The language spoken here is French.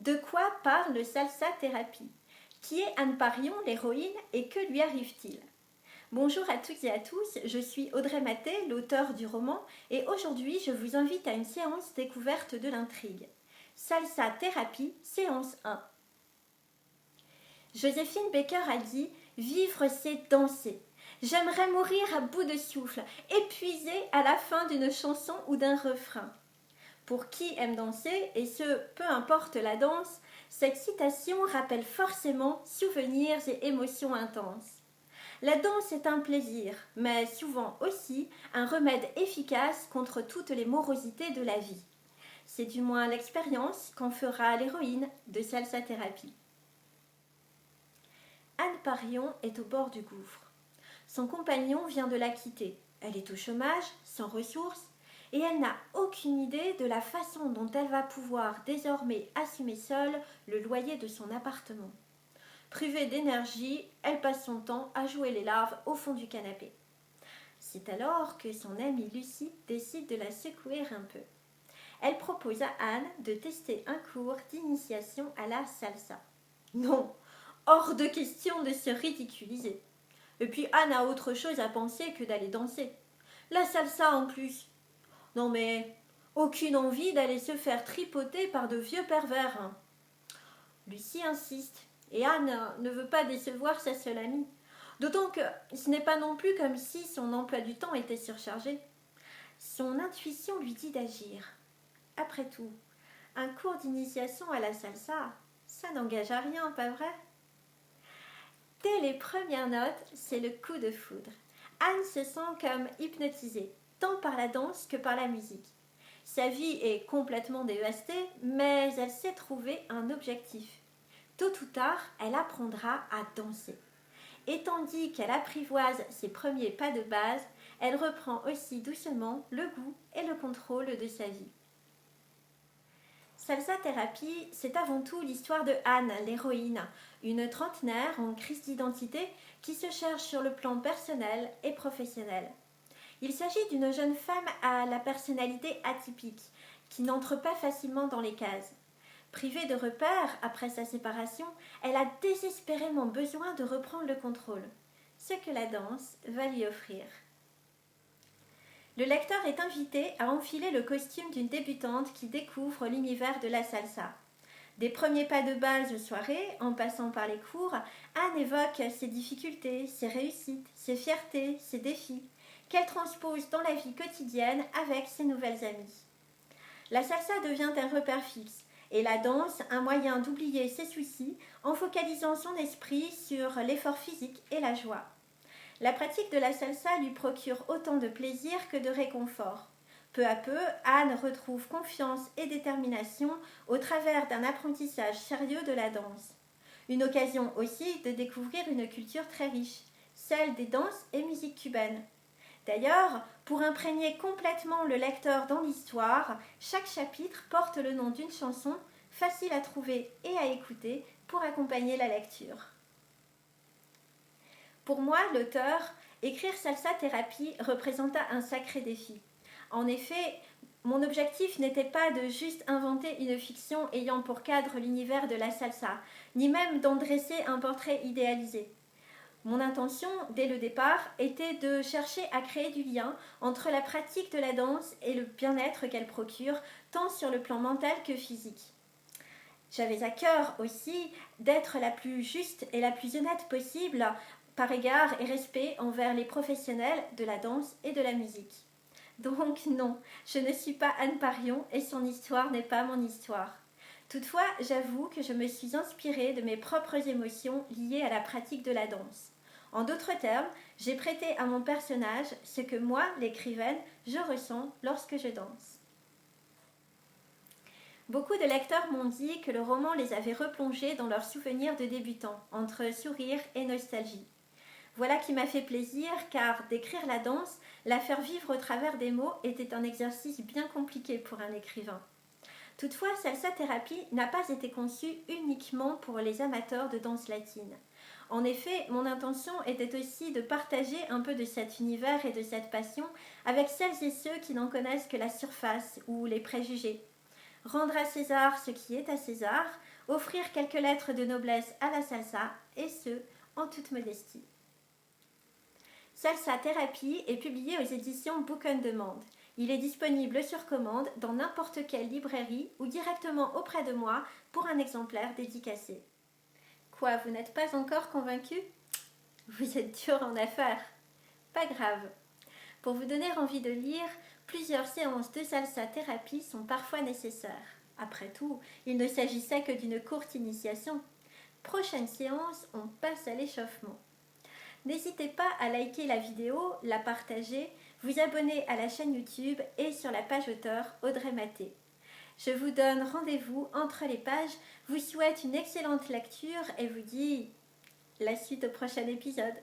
De quoi parle Salsa Thérapie? Qui est Anne Parion, l'héroïne, et que lui arrive-t-il? Bonjour à toutes et à tous, je suis Audrey Mathé, l'auteure du roman, et aujourd'hui je vous invite à une séance découverte de l'intrigue. Salsa Thérapie, séance 1. Joséphine Baker a dit « Vivre, c'est danser ». J'aimerais mourir à bout de souffle, épuisée à la fin d'une chanson ou d'un refrain. Pour qui aime danser, et ce, peu importe la danse, cette citation rappelle forcément souvenirs et émotions intenses. La danse est un plaisir, mais souvent aussi un remède efficace contre toutes les morosités de la vie. C'est du moins l'expérience qu'en fera l'héroïne de Salsa Thérapie. Anne Parion est au bord du gouffre. Son compagnon vient de la quitter. Elle est au chômage, sans ressources, et elle n'a aucune idée de la façon dont elle va pouvoir désormais assumer seule le loyer de son appartement. Privée d'énergie, elle passe son temps à jouer les larves au fond du canapé. C'est alors que son amie Lucie décide de la secouer un peu. Elle propose à Anne de tester un cours d'initiation à la salsa. Non, hors de question de se ridiculiser. Et puis Anne a autre chose à penser que d'aller danser. La salsa en plus. Non mais, aucune envie d'aller se faire tripoter par de vieux pervers. Hein. Lucie insiste, et Anne ne veut pas décevoir sa seule amie. D'autant que ce n'est pas non plus comme si son emploi du temps était surchargé. Son intuition lui dit d'agir. Après tout, un cours d'initiation à la salsa, ça n'engage à rien, pas vrai? Dès les premières notes, c'est le coup de foudre. Anne se sent comme hypnotisée, tant par la danse que par la musique. Sa vie est complètement dévastée, mais elle sait trouver un objectif. Tôt ou tard, elle apprendra à danser. Et tandis qu'elle apprivoise ses premiers pas de base, elle reprend aussi doucement le goût et le contrôle de sa vie. Salsa Thérapie, c'est avant tout l'histoire de Anne, l'héroïne, une trentenaire en crise d'identité qui se cherche sur le plan personnel et professionnel. Il s'agit d'une jeune femme à la personnalité atypique, qui n'entre pas facilement dans les cases. Privée de repères après sa séparation, elle a désespérément besoin de reprendre le contrôle, ce que la danse va lui offrir. Le lecteur est invité à enfiler le costume d'une débutante qui découvre l'univers de la salsa. Des premiers pas de base aux soirées, en passant par les cours, Anne évoque ses difficultés, ses réussites, ses fiertés, ses défis, qu'elle transpose dans la vie quotidienne avec ses nouvelles amies. La salsa devient un repère fixe, et la danse un moyen d'oublier ses soucis en focalisant son esprit sur l'effort physique et la joie. La pratique de la salsa lui procure autant de plaisir que de réconfort. Peu à peu, Anne retrouve confiance et détermination au travers d'un apprentissage sérieux de la danse. Une occasion aussi de découvrir une culture très riche, celle des danses et musiques cubaines. D'ailleurs, pour imprégner complètement le lecteur dans l'histoire, chaque chapitre porte le nom d'une chanson facile à trouver et à écouter pour accompagner la lecture. Pour moi, l'auteur, écrire Salsa Thérapie représenta un sacré défi. En effet, mon objectif n'était pas de juste inventer une fiction ayant pour cadre l'univers de la salsa, ni même d'en dresser un portrait idéalisé. Mon intention, dès le départ, était de chercher à créer du lien entre la pratique de la danse et le bien-être qu'elle procure, tant sur le plan mental que physique. J'avais à cœur aussi d'être la plus juste et la plus honnête possible par égard et respect envers les professionnels de la danse et de la musique. Donc non, je ne suis pas Anne Parion et son histoire n'est pas mon histoire. Toutefois, j'avoue que je me suis inspirée de mes propres émotions liées à la pratique de la danse. En d'autres termes, j'ai prêté à mon personnage ce que moi, l'écrivaine, je ressens lorsque je danse. Beaucoup de lecteurs m'ont dit que le roman les avait replongés dans leurs souvenirs de débutants, entre sourire et nostalgie. Voilà qui m'a fait plaisir, car d'écrire la danse, la faire vivre au travers des mots, était un exercice bien compliqué pour un écrivain. Toutefois, Salsa Thérapie n'a pas été conçue uniquement pour les amateurs de danse latine. En effet, mon intention était aussi de partager un peu de cet univers et de cette passion avec celles et ceux qui n'en connaissent que la surface ou les préjugés. rendre à César ce qui est à César, offrir quelques lettres de noblesse à la salsa, et ce, en toute modestie. Salsa Thérapie est publié aux éditions Book on Demand. Il est disponible sur commande dans n'importe quelle librairie ou directement auprès de moi pour un exemplaire dédicacé. Quoi, vous n'êtes pas encore convaincu? Vous êtes dur en affaires. Pas grave. Pour vous donner envie de lire, plusieurs séances de salsa thérapie sont parfois nécessaires. Après tout, il ne s'agissait que d'une courte initiation. Prochaine séance, on passe à l'échauffement. N'hésitez pas à liker la vidéo, la partager, vous abonner à la chaîne YouTube et sur la page auteur Audrey Maté. Je vous donne rendez-vous entre les pages, vous souhaite une excellente lecture et vous dis la suite au prochain épisode.